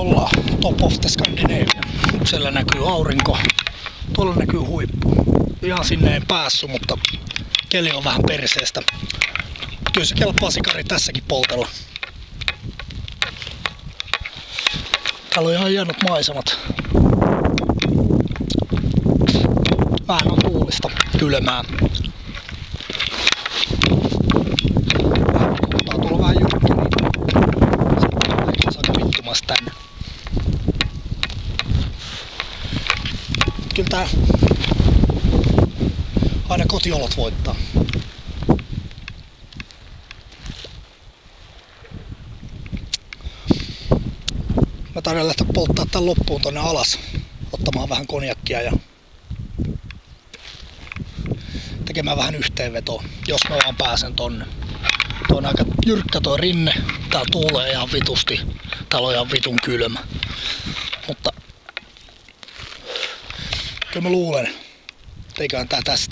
ollaan Top of the Scandinavia. Siellä näkyy aurinko, tuolla näkyy huippu. Ihan sinne en päässyt, mutta keli on vähän perseestä. Kyllä se kelpaa sikari tässäkin poltella. Täällä on ihan hienot maisemat. Vähän on tuulista, kylmää. Tää tulla vähän jyrkkä, niin sitten saada vittumassa tänne. Kyllä tää aina kotiolot voittaa. Mä taidan lähteä polttaa tän loppuun tonne alas, ottamaan vähän konjakkia ja tekemään vähän yhteenvetoa, jos mä vaan pääsen tonne. Tuo on aika jyrkkä toi rinne, täällä tuulee ihan vitusti, täällä on ihan vitun kylmä. Mutta kyllä mä luulen, että eiköhän tää tästä.